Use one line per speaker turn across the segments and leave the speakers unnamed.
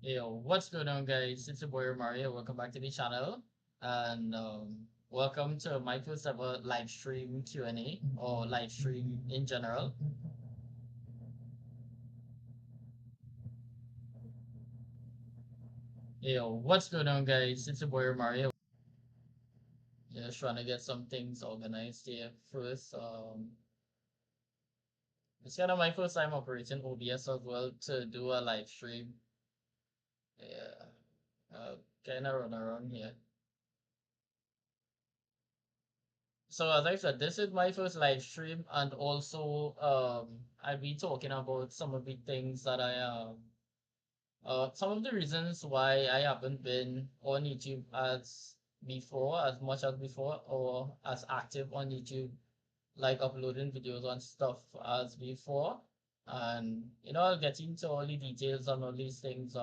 Yo, what's going on, guys? It's your boy Mario. Welcome back to the channel, and welcome to my first ever live stream Q&A or live stream in general. Yo, what's going on, guys? It's your boy Mario. Just trying to get some things organized here first. It's kind of my first time operating OBS as well to do a live stream. Yeah, kind of run around here. So as I said, this is my first live stream, and also I'll be talking about some of the things that some of the reasons why I haven't been on YouTube as much as before, or as active on YouTube, like uploading videos and stuff as before. And I'll get into all the details on all these things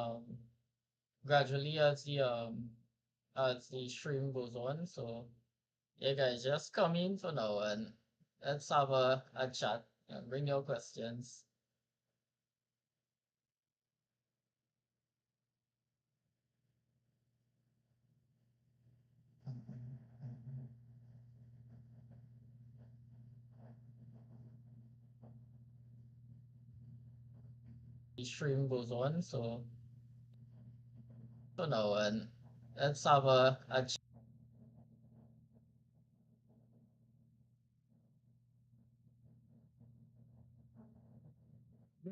gradually as the stream goes on. So yeah, guys, just come in for now and let's have a chat and bring your questions. The stream goes on, so for now and let's have a chat.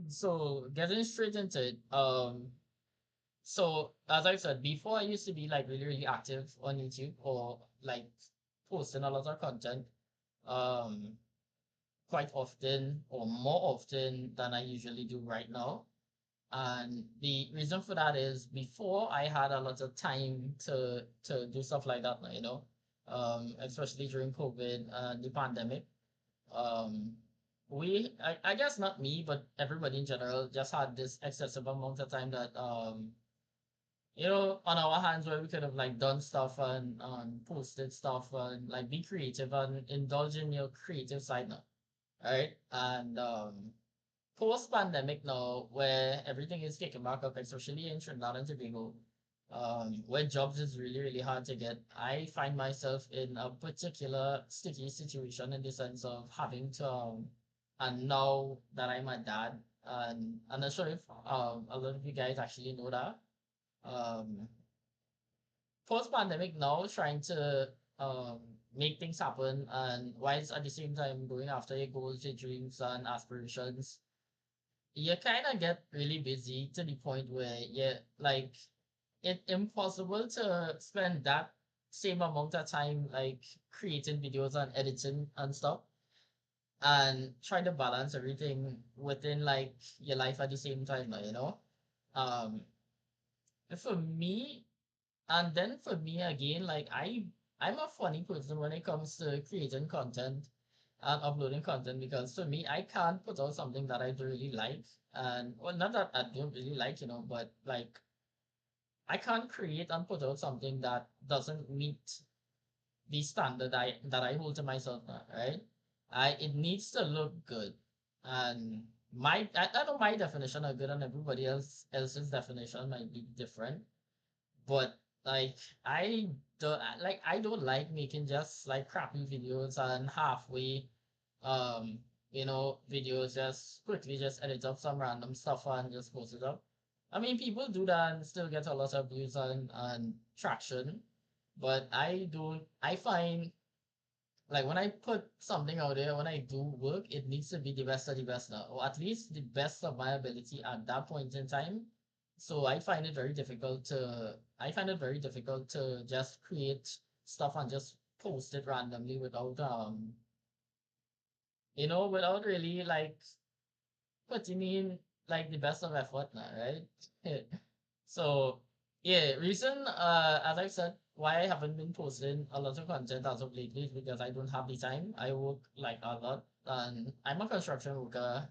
So getting straight into it, so as I said before, I used to be like really, really active on YouTube or like posting a lot of content, um, quite often or more often than I usually do right now. And the reason for that is before I had a lot of time to do stuff like that, especially during COVID and the pandemic. Um, I guess not me, but everybody in general just had this excessive amount of time that on our hands where we could have like done stuff and posted stuff and like be creative and indulge in your creative side now, right? And post pandemic now, where everything is kicking back up, especially in Trinidad and Tobago, where jobs is really, really hard to get, I find myself in a particular sticky situation in the sense of having to, and now that I'm a dad, and I'm not sure if a lot of you guys actually know that, um, post pandemic now, trying to um, make things happen, and whilst at the same time going after your goals, your dreams, and aspirations, you kind of get really busy to the point where you like it's impossible to spend that same amount of time like creating videos and editing and stuff and try to balance everything within like your life at the same time um for me and then for me again, like I'm a funny person when it comes to creating content and uploading content, because for me I can't put out something that I don't really like. And well, not that I don't really like, but like I can't create and put out something that doesn't meet the standard I hold to myself now, right? It needs to look good. And I know my definition of good and everybody else's definition might be different, but like I don't like making just like crappy videos and halfway um videos, just quickly just edit up some random stuff and just post it up. I mean, people do that and still get a lot of views and traction, but I find like when I put something out there, when I do work, it needs to be the best of the best now, or at least the best of my ability at that point in time. So I find it very difficult to just create stuff and just post it randomly without without really like putting in like the best of effort now, right? So yeah, reason as I said, why I haven't been posting a lot of content as of lately is because I don't have the time. I work like a lot, and I'm a construction worker.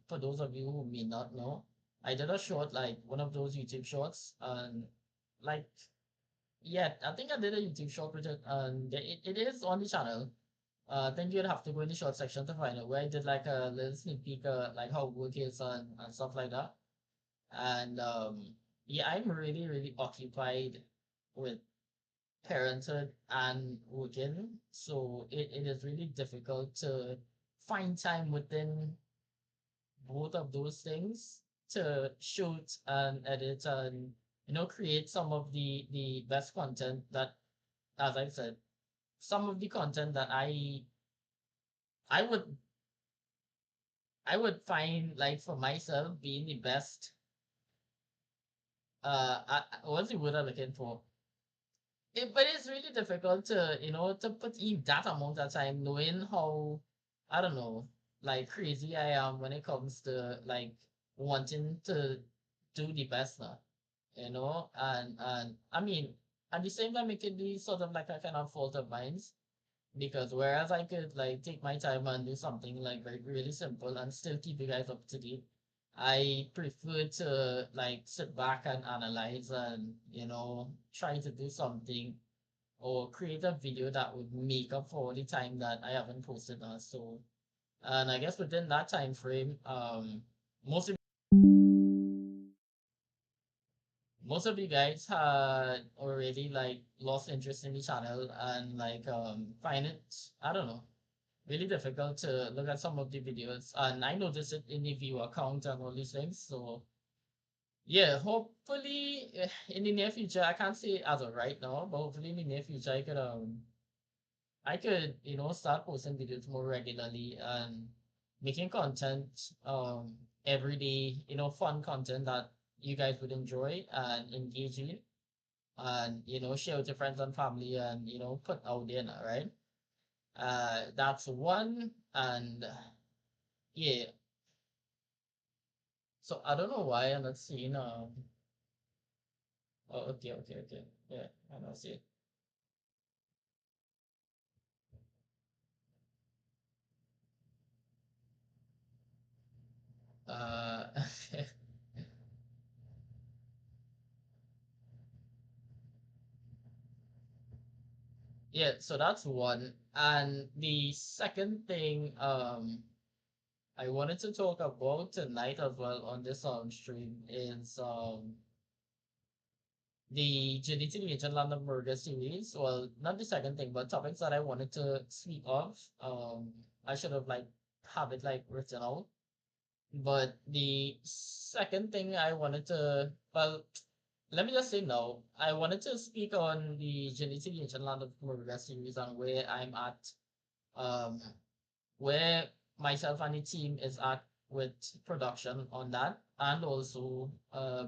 For those of you who may not know, I did a short, like one of those YouTube shorts, and like yeah, I think I did a YouTube short with it, and it is on the channel. I think you'd have to go in the short section to find it, where I did like a little sneak peek, like how work is and stuff like that. And yeah, I'm really, really occupied with parenthood and working. So it is really difficult to find time within both of those things to shoot and edit and create some of the best content that, as I said, some of the content that I would I would find like for myself being the best what's the word I'm looking for? But it's really difficult to, to put in that amount of time knowing how, I don't know, like crazy I am when it comes to like wanting to do the best now, and I mean, at the same time, it could be sort of like a kind of fault of mine because whereas I could like take my time and do something like very really simple and still keep you guys up to date, I prefer to like sit back and analyze and try to do something or create a video that would make up for all the time that I haven't posted on. So, and I guess within that time frame, most of most of you guys had already like lost interest in the channel and like find it, I don't know, really difficult to look at some of the videos. And I noticed it in the viewer count and all these things. So yeah, hopefully in the near future, I can't say as of right now, but hopefully in the near future I could, start posting videos more regularly and making content every day, fun content that you guys would enjoy and engage in and share with your friends and family and put out there now, right? That's one. And yeah, so I don't know why I'm not seeing oh, okay, okay, okay. Yeah, I don't see it. Uh yeah, so that's one. And the second thing I wanted to talk about tonight as well on this stream is the Geniti Legion London Murder series. Well, not the second thing, but topics that I wanted to speak of. I should have like have it like written out. But the second thing I wanted to, well, let me just say no. I wanted to speak on the Geniti Legion London Murder series and where I'm at, um, where myself and the team is at with production on that, and also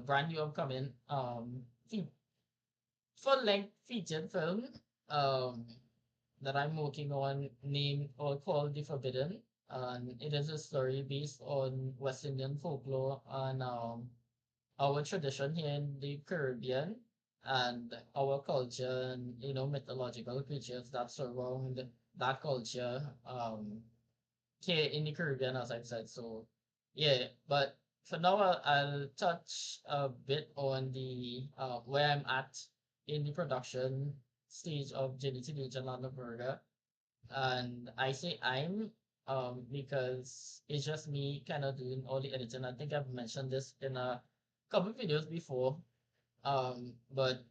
brand new upcoming full length featured film um that I'm working on named or called The Forbidden. And it is a story based on West Indian folklore and our tradition here in the Caribbean and our culture and mythological creatures that surround that culture here in the Caribbean, as I've said. So yeah, but for now I'll touch a bit on the where I'm at in the production stage of Jenny Teenage and London Burger. And I say I'm because it's just me kind of doing all the editing. I think I've mentioned this in a couple of videos before. But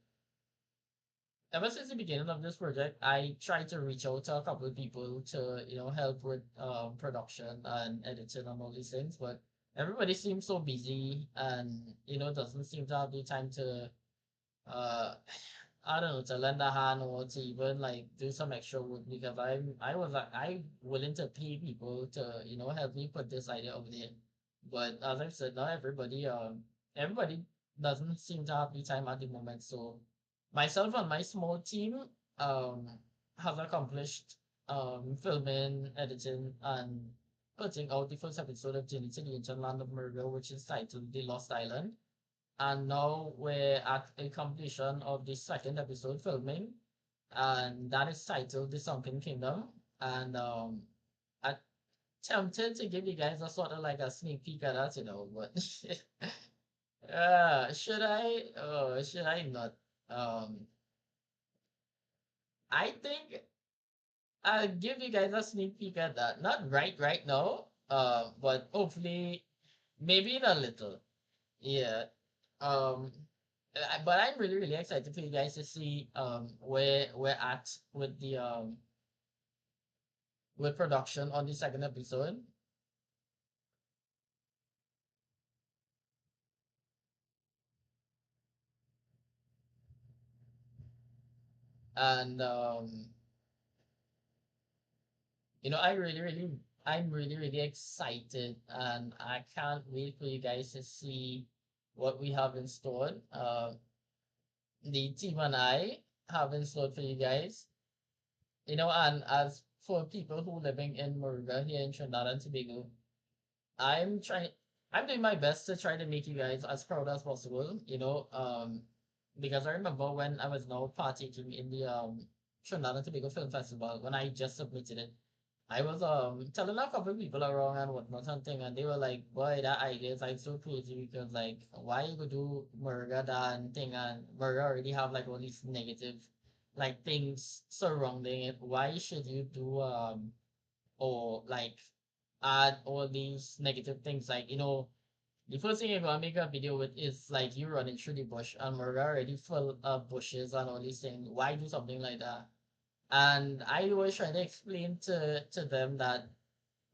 ever since the beginning of this project, I tried to reach out to a couple of people to, help with production and editing and all these things. But everybody seems so busy and, doesn't seem to have the time to, uh, I don't know, to lend a hand or to even like do some extra work because I was like, I willing to pay people to, help me put this idea over there. But as I've said, not everybody doesn't seem to have the time at the moment. So myself and my small team um have accomplished filming, editing, and putting out the first episode of Journey to the Ancient Land of Murder, which is titled The Lost Island. And now we're at a completion of the second episode filming, and that is titled The Sunken Kingdom. And I tempted to give you guys a sort of like a sneak peek at that, but should I? Should I not? Um, I think I'll give you guys a sneak peek at that. Not right now, but hopefully maybe in a little. Yeah. Um, but I'm really excited for you guys to see where we're at with the with production on the second episode. And you know, I'm really excited, and I can't wait for you guys to see what we have in store. The team and I have in store for you guys. You know, and as for people who living in Moruga here in Trinidad and Tobago, I'm trying, I'm doing my best to try to make you guys as proud as possible. Because I remember when I was now partaking in the Trinidad and Tobago Film Festival when I just submitted it. I was telling a couple of people around and whatnot and thing, and they were like, "Boy, that idea is like so crazy because like, why you could do Murga and thing, and Murga already have like all these negative like things surrounding it. Why should you do or like add all these negative things like the first thing you're gonna make a video with is like you running through the bush and Murga already full of bushes and all these things. Why do something like that?" And I was trying to explain to them that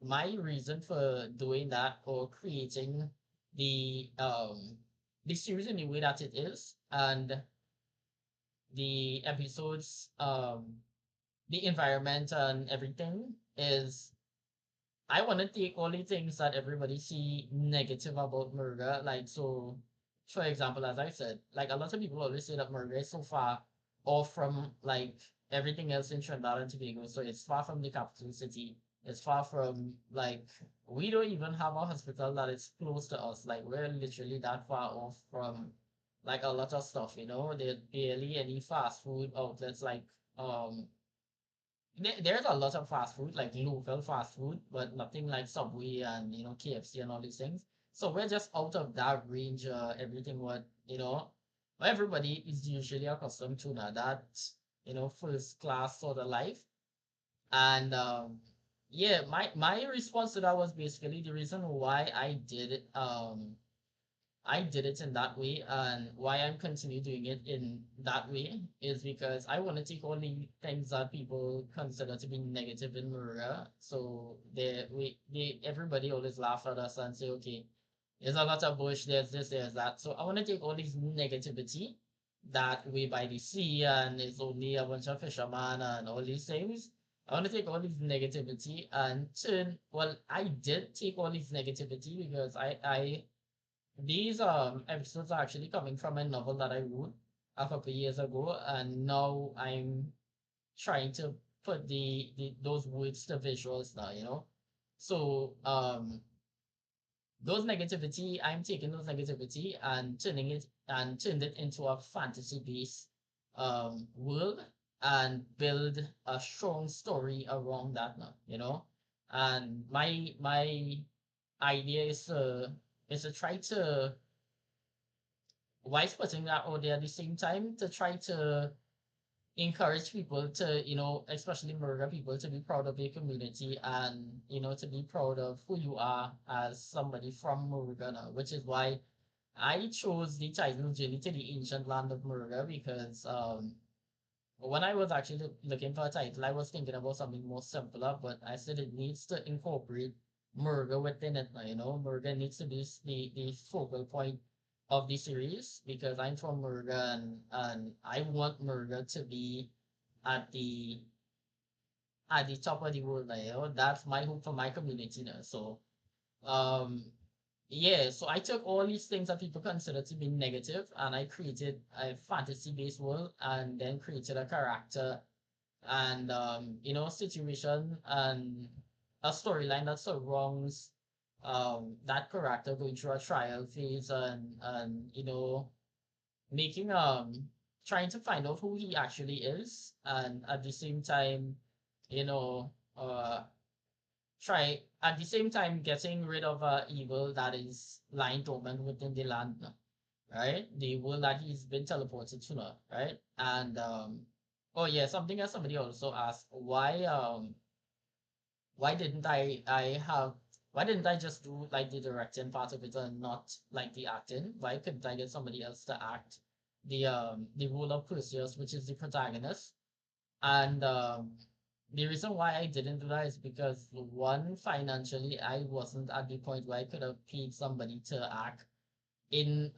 my reason for doing that or creating the series in the way that it is and the episodes the environment and everything is I want to take all the things that everybody see negative about Murga. Like, so, for example, as I said, like a lot of people always say that Murga is so far off from like everything else in Trinidad and Tobago. So it's far from the capital city. It's far from like we don't even have a hospital that is close to us. Like we're literally that far off from like a lot of stuff. There's barely any fast food outlets like um there's a lot of fast food, like local fast food, but nothing like Subway and KFC and all these things. So we're just out of that range. Everything what everybody is usually accustomed to now. That first class sort of life. And yeah, my response to that was basically the reason why I did it in that way, and why I'm continue doing it in that way is because I want to take all the things that people consider to be negative in Murra. So everybody always laugh at us and say, okay, there's a lot of bush, there's this, there's that. So I want to take all this negativity that way by the sea and it's only a bunch of fishermen and all these things. I want to take all this negativity and I did take all this negativity because I these episodes are actually coming from a novel that I wrote a couple of years ago, and now I'm trying to put the those words to visuals now. So I'm taking those negativity and turned it into a fantasy based world and build a strong story around that now. And my idea is to try to whilst putting that out there at the same time to try to encourage people to especially Murga people to be proud of their community and to be proud of who you are as somebody from Murga now, which is why I chose the title Journey to the Ancient Land of Murga because when I was actually looking for a title, I was thinking about something more simpler, but I said it needs to incorporate Murga within it now, Murga needs to be the focal point of the series because I'm from Murga and I want Murga to be at the top of the world now, That's my hope for my community now. So um yeah, so I took all these things that people consider to be negative and I created a fantasy based world and then created a character and situation and a storyline that surrounds that character going through a trial phase and making trying to find out who he actually is and at the same time you know uh try at the same time getting rid of evil that is lying dormant within the land, right? The world that he's been teleported to now, right? And Oh yeah, something else somebody also asked, why didn't why didn't I just do like the directing part of it and not like the acting? Why couldn't I get somebody else to act the role of Perseus, which is the protagonist? And the reason why I didn't do that is because one, financially, I wasn't at the point where I could have paid somebody to act in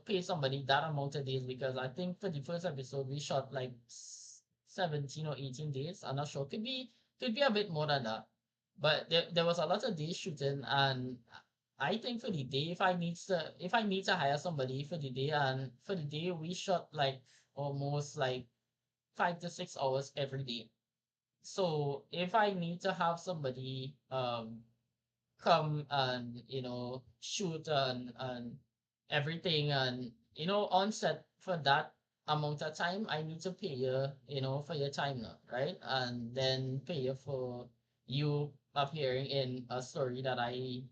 pay somebody that amount of days, because I think for the first episode we shot like 17 or 18 days. I'm not sure. Could be a bit more than that. But there was a lot of days shooting, and I think for the day, if I need to hire somebody for the day, and for the day we shot like almost like 5 to 6 hours every day. So if I need to have somebody come and shoot and everything, and on set for that amount of time, I need to pay you, for your time now, right? And then pay you for you appearing in a story that I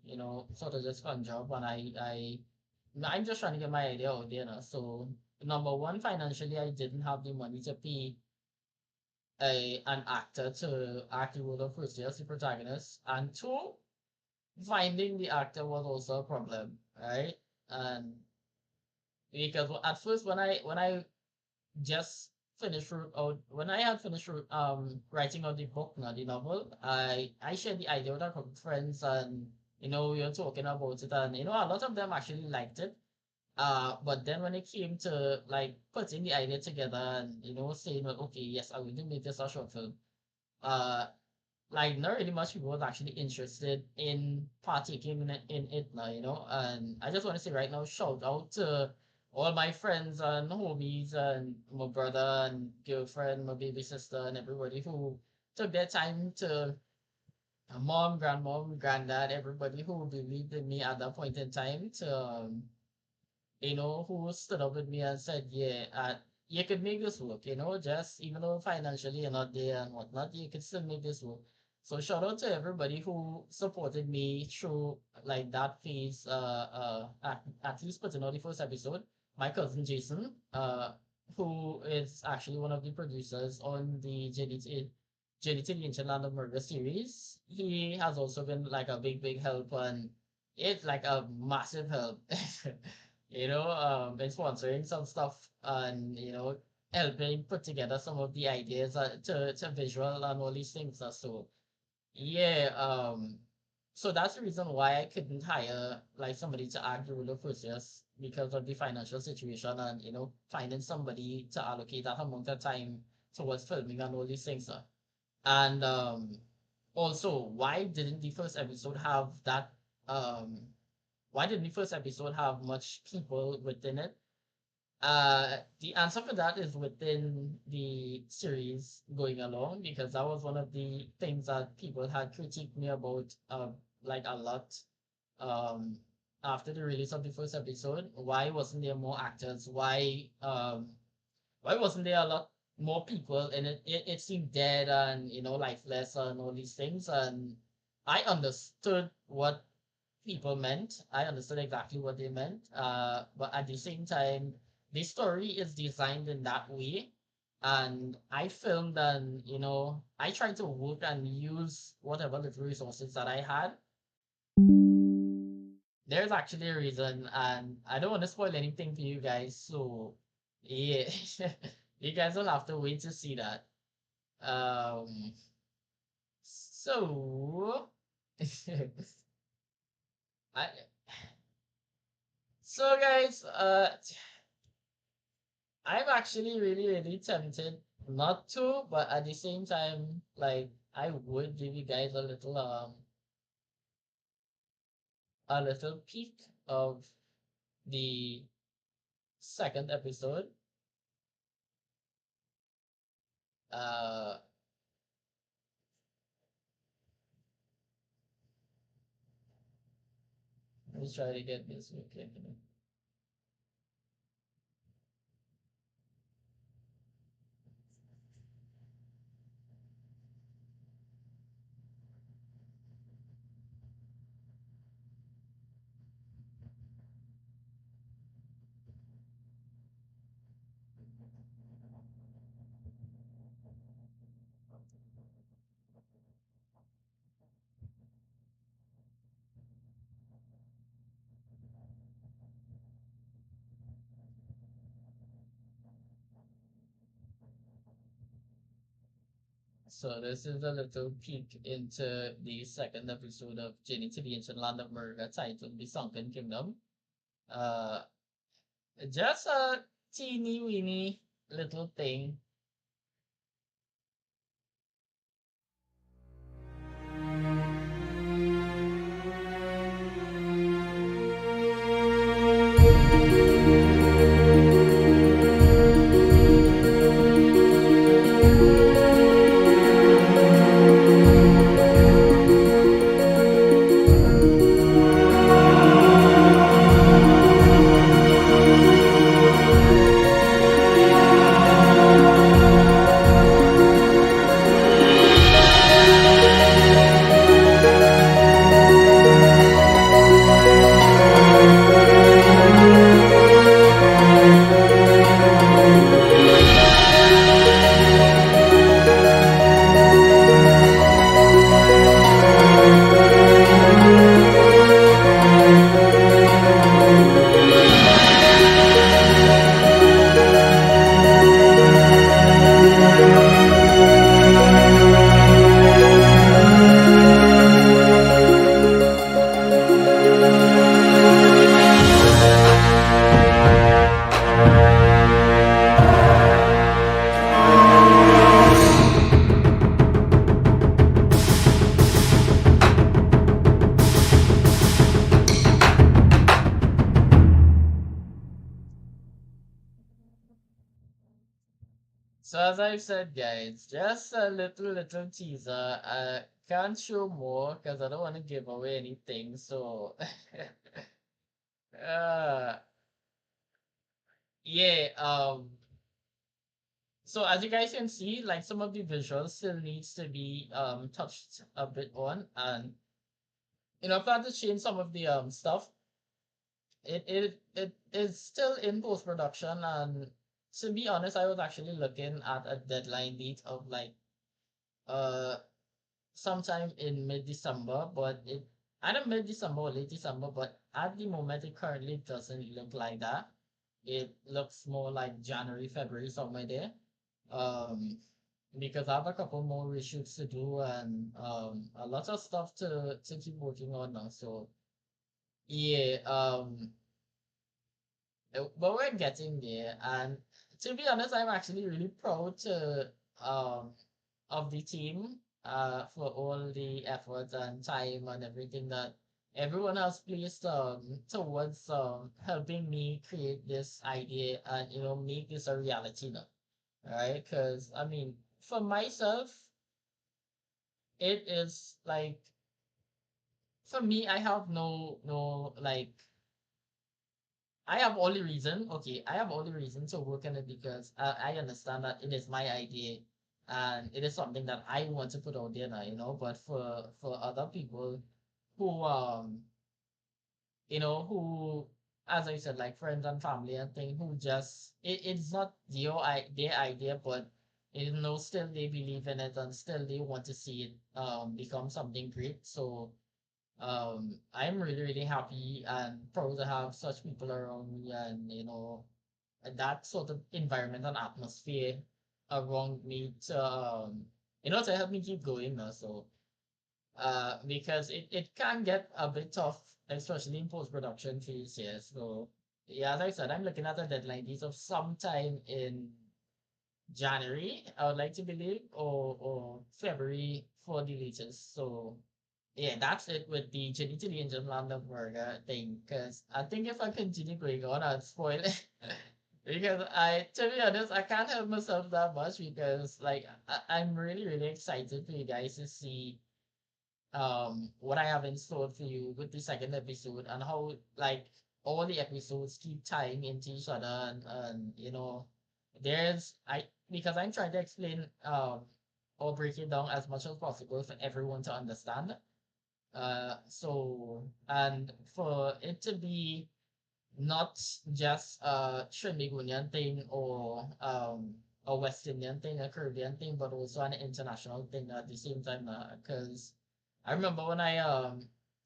sort of just conjure up, and I'm just trying to get my idea out there now. So number one, financially, I didn't have the money to pay an actor to act the role of Perseus, the protagonist, and two, finding the actor was also a problem, right? And because at first, when I just when I had finished writing out the book, not the novel, I shared the idea with a couple of friends, and we were talking about it, and a lot of them actually liked it. But then when it came to like putting the idea together and saying, well, okay, yes, I will do make this a short film. Uh, like not really much people was actually interested in partaking in it now, And I just want to say right now, shout out to all my friends and homies and my brother and girlfriend, my baby sister, and everybody who took their time to mom, grandmom, granddad, everybody who believed in me at that point in time to who stood up with me and said, yeah, you could make this work, just even though financially you're not there and whatnot, you could still make this work. So shout out to everybody who supported me through like that phase, at least putting out the first episode. My cousin Jason, who is actually one of the producers on the Journey to the Ancient Land of Murder series. He has also been like a big, big help, and it's like a massive help. In sponsoring some stuff, and helping put together some of the ideas, to visual and all these things. So yeah, so that's the reason why I couldn't hire like somebody to act the role of Perseus, because of the financial situation, and finding somebody to allocate that amount of time towards filming and all these things. And also, um why didn't the first episode have much people within it? The answer for that is within the series going along, because that was one of the things that people had critiqued me about, like a lot, um, after the release of the first episode. Why wasn't there more actors? Why wasn't there a lot more people? And it seemed dead and lifeless and all these things. And I understood what people meant. I understood exactly what they meant. But at the same time, the story is designed in that way. And I filmed, and I tried to work and use whatever little resources that I had. There's actually a reason, and I don't want to spoil anything for you guys. So yeah, you guys will have to wait to see that. Um, so I so guys, I'm actually really, really tempted not to, but at the same time, like I would give you guys a little peek of the second episode. Uh, let me try to get this okay. So this is a little peek into the second episode of Journey to the Ancient Land of Murder titled The Sunken Kingdom. Uh, just a teeny weeny little thing. So as I've said, guys, just a little teaser. Can't show more because I don't want to give away anything. So, uh, yeah. So as you guys can see, like some of the visuals still needs to be touched a bit on, and I've had to change some of the stuff. It is still in post production, and to be honest, I was actually looking at a deadline date of like uh sometime in mid-December, but it either mid-December or late December, but at the moment it currently doesn't look like that. It looks more like January, February, somewhere there. Um, because I have a couple more reshoots to do and a lot of stuff to keep working on now. So yeah, but we're getting there. And to be honest, I'm actually really proud to um of the team for all the effort and time and everything that everyone has placed towards helping me create this idea and make this a reality now. Right? Because I mean, for myself, it is like for me, I have no like I have all the reason. Okay, I have all the reason to work on it because I understand that it is my idea and it is something that I want to put out there now, But for other people who who, as I said, like friends and family and thing, who just it's not their idea, but still they believe in it and still they want to see it become something great. So I'm really, really happy and proud to have such people around me and, that sort of environment and atmosphere around me to help me keep going now. So, because it can get a bit tough, especially in post-production phase here. So, yeah, as I said, I'm looking at a deadline date of sometime in January, I would like to believe, or February for the latest. So, yeah, that's it with the Chili Chili Angel Lambda burger thing. Because I think if I continue going on, I'd spoil it. Because to be honest, I can't help myself that much because like I'm really really excited for you guys to see what I have in store for you with the second episode and how like all the episodes keep tying into each other and there's I because I'm trying to explain or break it down as much as possible for everyone to understand. So and for it to be not just a Trinbagonian thing or a West Indian thing, a Caribbean thing, but also an international thing at the same time. Because I remember when I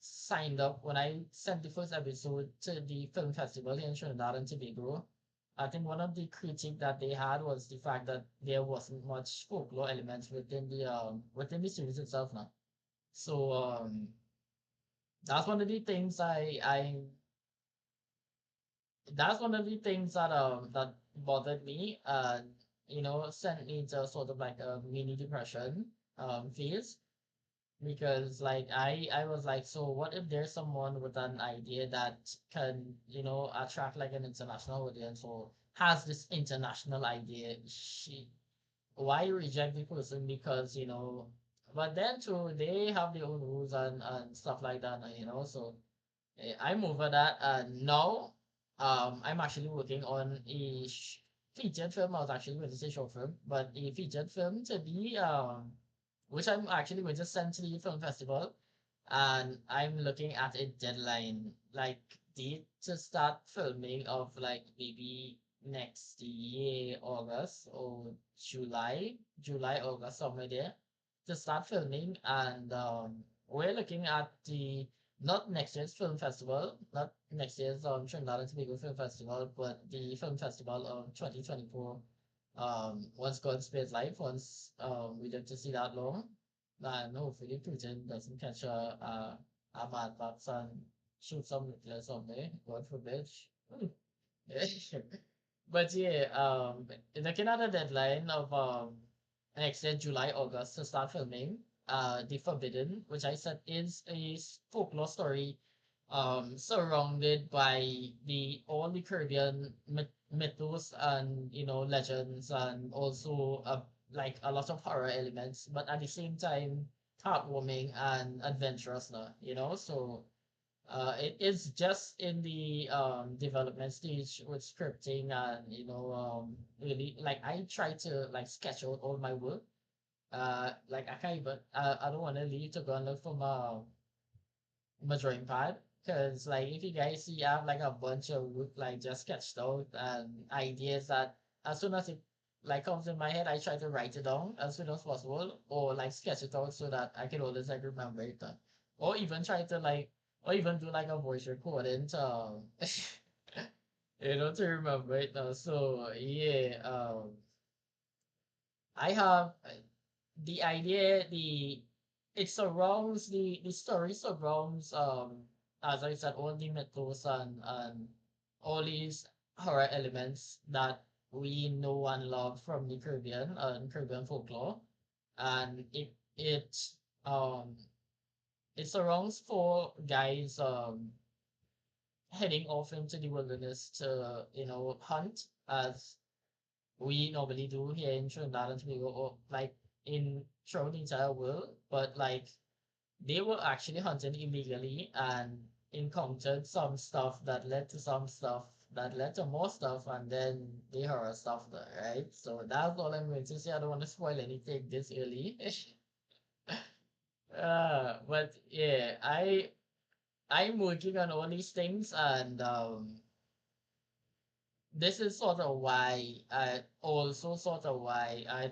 signed up when I sent the first episode to the film festival here in Trinidad and Tobago. I think one of the critique that they had was the fact that there wasn't much folklore elements within the series itself now. So that's one of the things that's one of the things that bothered me and sent me into sort of like a mini depression phase, because like I was like, so what if there's someone with an idea that can attract like an international audience, or has this international idea, why reject the person? Because but then too, they have their own rules and stuff like that, so I'm over that. And now, I'm actually working on a featured film. I was actually going to say short film, but a featured film to be, which I'm actually going to send to the film festival. And I'm looking at a deadline, like date to start filming of like maybe next year, August or August, somewhere there, to start filming. And we're looking at the not next year's film festival, not next year's Trinidad and Tobago Film Festival, but the film festival of 2024. Once God spares life, once we get to see that long, and hopefully Putin doesn't catch a mad box and shoot some nuclear somewhere, God forbid. Hmm. But yeah, looking at the deadline of next year, July, August, to start filming The Forbidden, which I said is a folklore story surrounded by the all the Caribbean mythos and legends, and also like a lot of horror elements, but at the same time heartwarming and adventurous now, so it is just in the development stage with scripting, and really, like, I try to like sketch out all my work. Like I can't even I don't want to leave to go and look for my drawing pad, because like if you guys see, I have like a bunch of work like just sketched out and ideas that as soon as it like comes in my head, I try to write it down as soon as possible, or like sketch it out so that I can always like remember it, or even try to like, or even do like a voice recording to to remember it now. So yeah, I have the idea, it surrounds the story surrounds, as I said, all the mythos and all these horror elements that we know and love from the Caribbean and Caribbean folklore. And um it surrounds four guys heading off into the wilderness to hunt, as we normally do here in Trinidad and Tobago, or like in throughout the entire world. But like they were actually hunting illegally and encountered some stuff that led to some stuff that led to more stuff, and then the horror stuff there, right? So that's all I'm going to say. I don't want to spoil anything this early. But yeah, I'm working on all these things, and this is sort of why I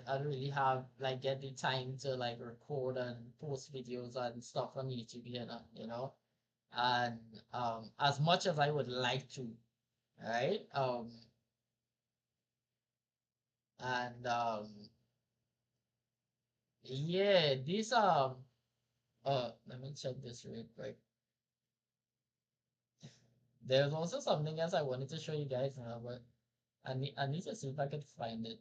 don't really have like get the time to like record and post videos and stuff on YouTube here now, and as much as I would like to, right? And yeah, these let me check this real quick. There's also something else I wanted to show you guys now, but I need to see if I could find it.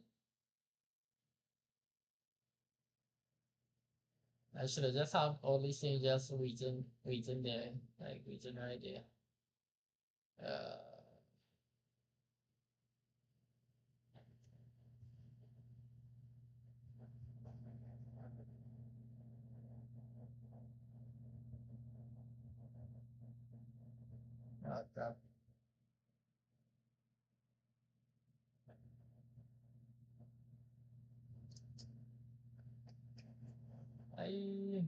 I should have just have all these things just waiting there, like waiting right there. Uh, crap. I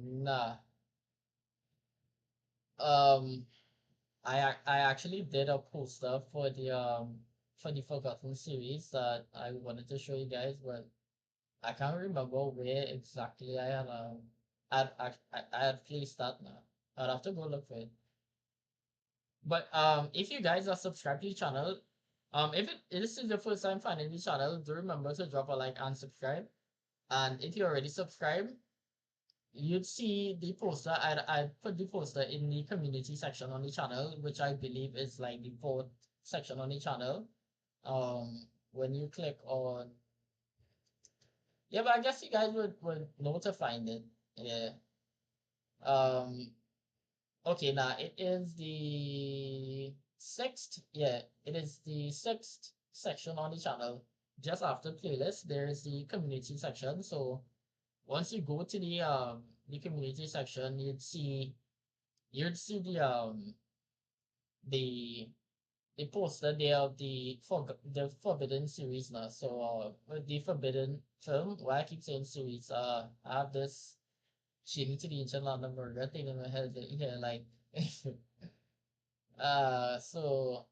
nah. Um, I actually did a poster for the Forgotten series that I wanted to show you guys, but I can't remember where exactly I had placed that now. I'd have to go look for it. But if you guys are subscribed to the channel, if this is your first time finding the channel, do remember to drop a like and subscribe. And if you already subscribed, you'd see the poster. I put the poster in the community section on the channel, which I believe is like the fourth section on the channel. When you click on, yeah, but I guess you guys would know to find it. Yeah. Um. Okay. Now it is the sixth. Yeah, it is the sixth section on the channel. Just after playlist, there is the community section. So once you go to the community section, you'd see the the poster there of the Forbidden series now. So with the Forbidden film, why I keep saying series, I have this Shady to the Ancient Land of Murder thing in my head here, like so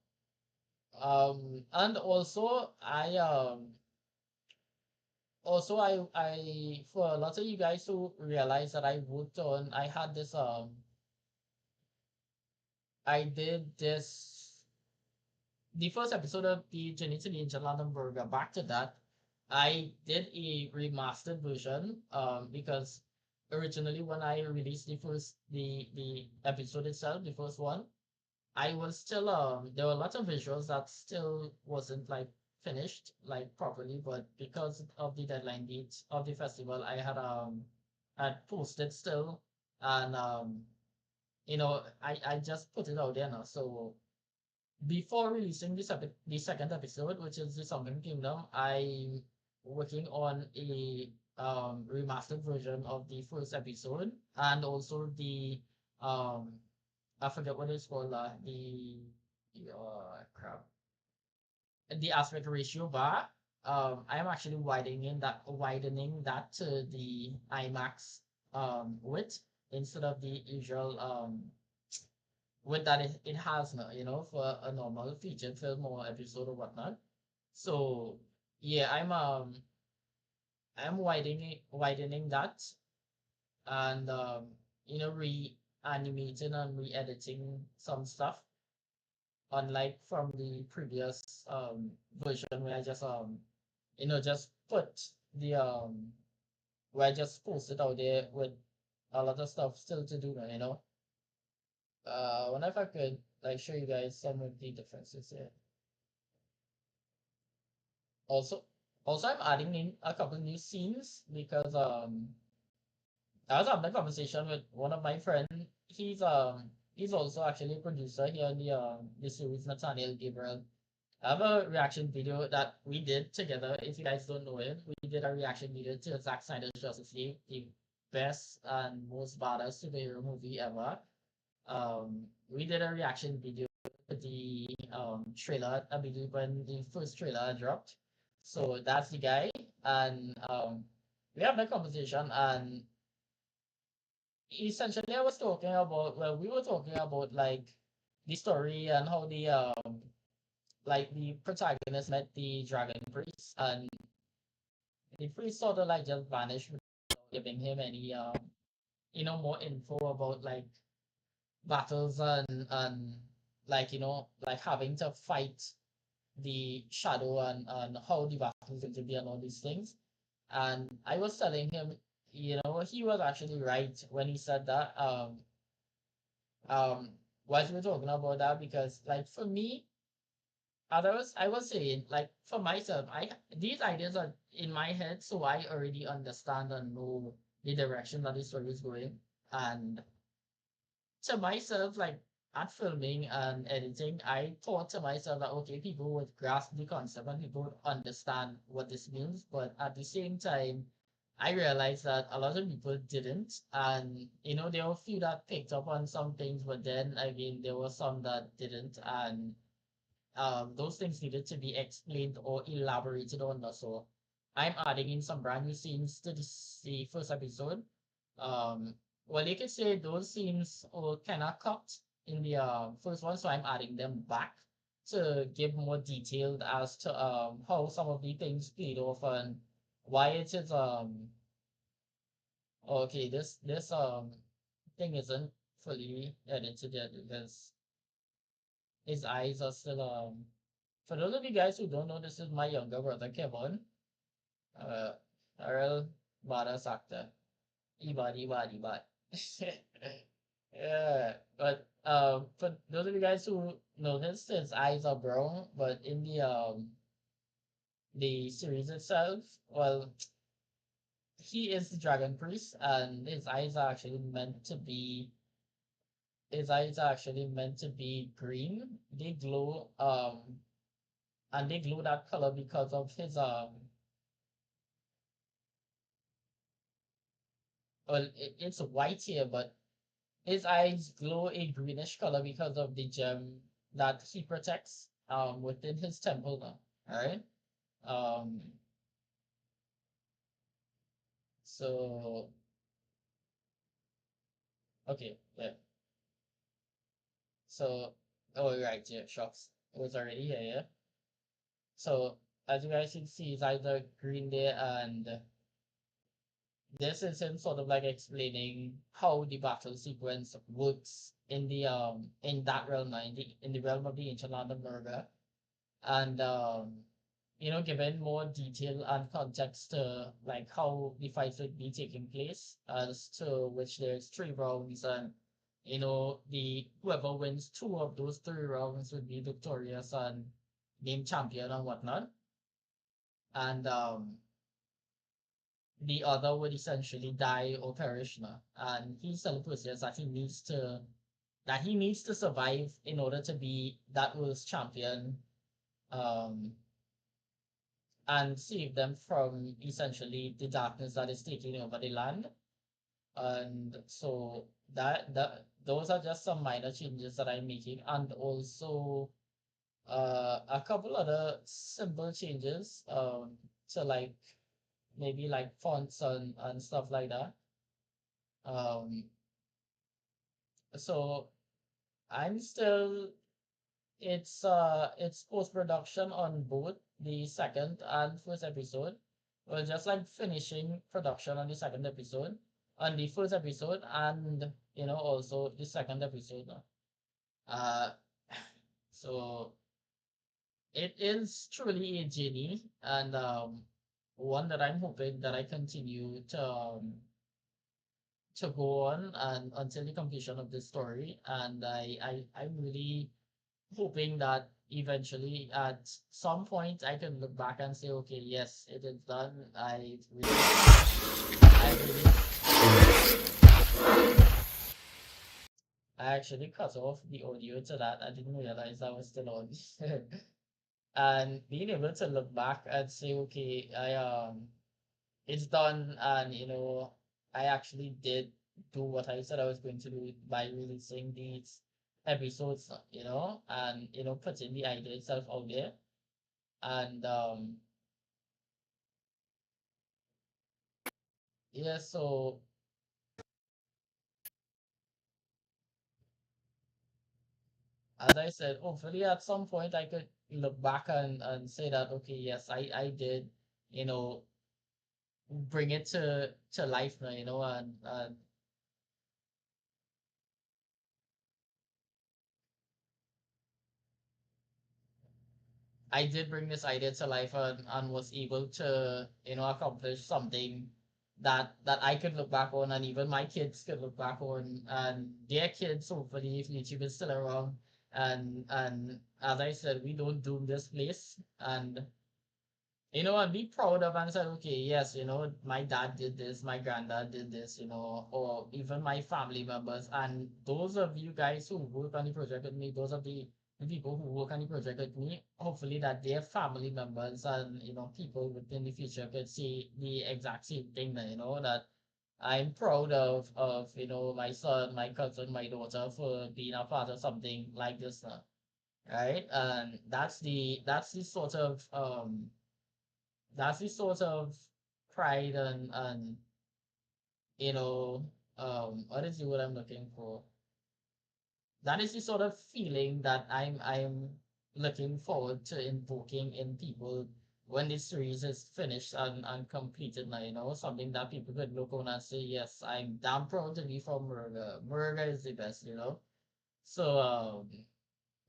and also I for a lot of you guys who realize that I worked on I had this I did this the first episode of the Journey to the Ancient Land of Burger. Back to that, I did a remastered version because originally when I released the episode itself, the first one, I was still there were lots of visuals that still wasn't like finished like properly, but because of the deadline date of the festival, I had posted still, and I just put it out there now. So before releasing the second episode, which is the Sunken Kingdom, I'm working on a remastered version of the first episode, and also the um I forget what it's called, crap, the aspect ratio bar. I'm actually widening that to the IMAX width instead of the usual with that it has now, for a normal feature film or episode or whatnot. So yeah, I'm widening that, and reanimating and re-editing some stuff, unlike from the previous version where I just just put the where I just posted out there with a lot of stuff still to do now. Wonder if I could like show you guys some of the differences here. Also, I'm adding in a couple new scenes because I was having a conversation with one of my friends. He's also actually a producer here on the series, Nathaniel Gabriel. I have a reaction video that we did together. If you guys don't know it, we did a reaction video to Zack Snyder's Justice League, the best and most badass superhero movie ever. We did a reaction video to the trailer, I believe, when the first trailer dropped. So that's the guy, and we have that conversation, and essentially I was talking about, well, we were talking about like the story and how the protagonist met the dragon priest, and the priest sort of like just vanished without giving him any more info about like battles and like having to fight the shadow and how the battle is going to be and all these things. And I was telling him, he was actually right when he said that. Um, while we were talking about that, because like for me, I was saying, like for myself, these ideas are in my head, so I already understand and know the direction that the story is going. And to myself, like at filming and editing, I thought to myself that okay, people would grasp the concept and people would understand what this means. But at the same time, I realized that a lot of people didn't. And there were a few that picked up on some things, but then again, there were some that didn't. And those things needed to be explained or elaborated on. So I'm adding in some brand new scenes to the first episode. Um, well, you could say those scenes were kind of cut in the first one, so I'm adding them back to give more detailed as to how some of the things played off and why it is okay. This thing isn't fully edited yet because his eyes are still for those of you guys who don't know, this is my younger brother Kevin. Uh a real badass actor. Ibad, Ibad, Ibad. Yeah, but for those of you guys who noticed, his eyes are brown, but in the series itself, well, he is the dragon priest, and his eyes are actually meant to be green. They glow, and they glow that color because of his well, it's white here, but his eyes glow a greenish color because of the gem that he protects within his temple now. Alright? Um so okay, yeah. So oh right, yeah, shucks. It was already here, yeah. So as you guys can see, it's either green there, and this is him sort of like explaining how the battle sequence works in that realm, in the realm of the ancient land of Murga. And given more detail and context to like how the fights would be taking place, as to which there's 3 rounds, and the whoever wins 2 of those 3 rounds would be victorious and named champion and whatnot. And the other would essentially die or perish now. And he's telling Perseus that he needs to survive in order to be that world's champion. Um and save them from essentially the darkness that is taking over the land. And so that those are just some minor changes that I'm making, and also a couple other simple changes to like maybe like fonts and stuff like that. Um, so I'm still it's post production on both the second and first episode. We're just like finishing production on the second episode, on the first episode, and also the second episode. Uh, so it is truly a journey, and one that I'm hoping that I continue to go on and until the completion of the story. And I'm really hoping that eventually at some point I can look back and say, okay, yes, it is done. I really, I actually cut off the audio to that. I didn't realize I was still on. And being able to look back and say, okay, it's done, and I actually did do what I said I was going to do by releasing these episodes, and putting the idea itself out there. And yeah, so as I said, hopefully at some point I could look back and say that, okay, yes, I did, you know, bring it to life now, and I did bring this idea to life, and was able to, accomplish something that I could look back on, and even my kids could look back on, and their kids, hopefully, if YouTube is still around. And as I said, we don't doom this place, and and be proud of and say, okay, yes, my dad did this, my granddad did this, or even my family members. And those of you guys who work on the project with me, those of the people who work on the project with me, hopefully that their family members and, people within the future could see the exact same thing, that I'm proud of, my son, my cousin, my daughter for being a part of something like this now. Right? And that's the sort of pride and you know what is the word I'm looking for? That is the sort of feeling that I'm looking forward to invoking in people when this series is finished and completed now, something that people could look on and say, yes, I'm damn proud to be from Murga. Murga is the best. So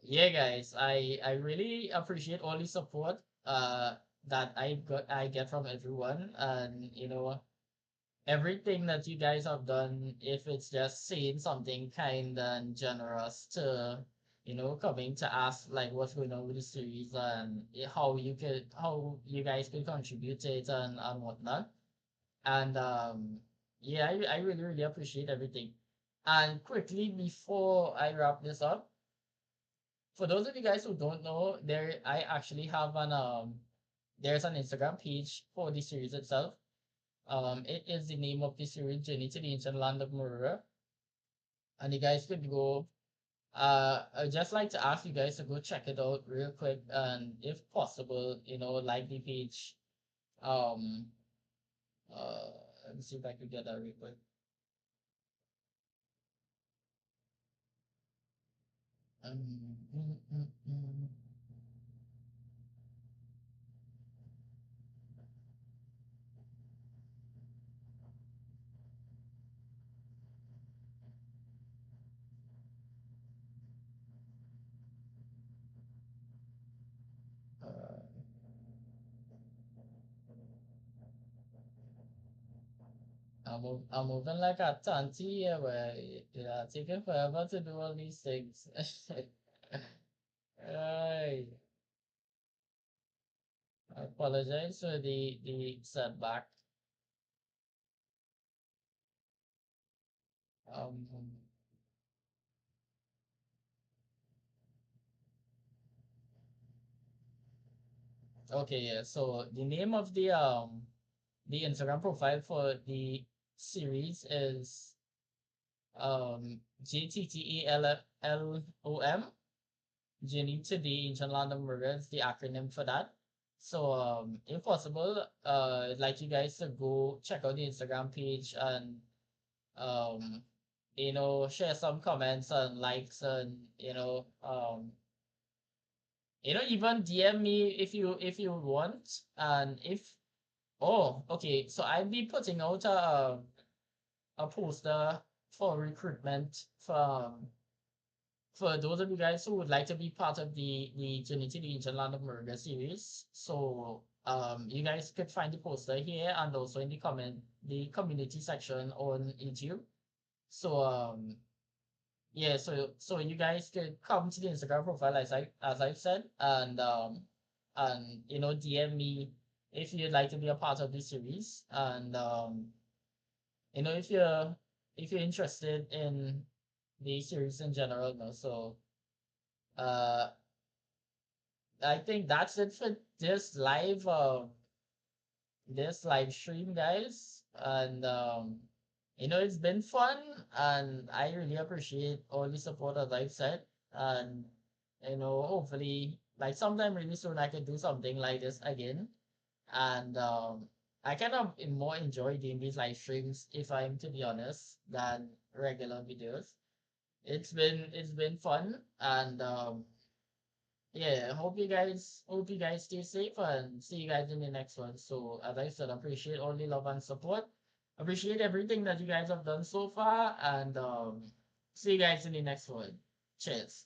yeah, guys, I really appreciate all the support that I get from everyone, and everything that you guys have done, if it's just saying something kind and generous to, coming to ask like what's going on with the series and how you guys could contribute to it and whatnot. And yeah, I really, really appreciate everything. And quickly before I wrap this up, for those of you guys who don't know, I actually have there's an Instagram page for the series itself. It is the name of the series, Journey to the Ancient Land of Murura. And you guys could go. I'd just like to ask you guys to go check it out real quick, and if possible, like the page. Um, uh, let me see if I could get that real quick. Mm, mm, mm. Uh, I'm moving like a tanty here, where taking forever to do all these things. Right. I apologize for the setback. Um, okay, yeah. So the name of the Instagram profile for the series is JTTELLOM, Journey to the Ancient Land of Murder is the acronym for that. So if possible, I'd like you guys to go check out the Instagram page and um share some comments and likes, and even DM me if you want. And if oh, okay, so I'll be putting out a poster for recruitment for those of you guys who would like to be part of the Journey to the Ancient Land of Murder series. So you guys could find the poster here and also in the community section on YouTube. So yeah, so you guys could come to the Instagram profile as I've said, and DM me if you'd like to be a part of this series. And if you're interested in the series in general. So uh I think that's it for this live stream, guys. And it's been fun, and I really appreciate all the support, as I've said. And hopefully, like sometime really soon, I can do something like this again. And I kind of more enjoy doing these live streams, if I'm to be honest, than regular videos. It's been fun, and yeah, hope you guys stay safe, and see you guys in the next one. So as I said, appreciate all the love and support. Appreciate everything that you guys have done so far, and see you guys in the next one. Cheers.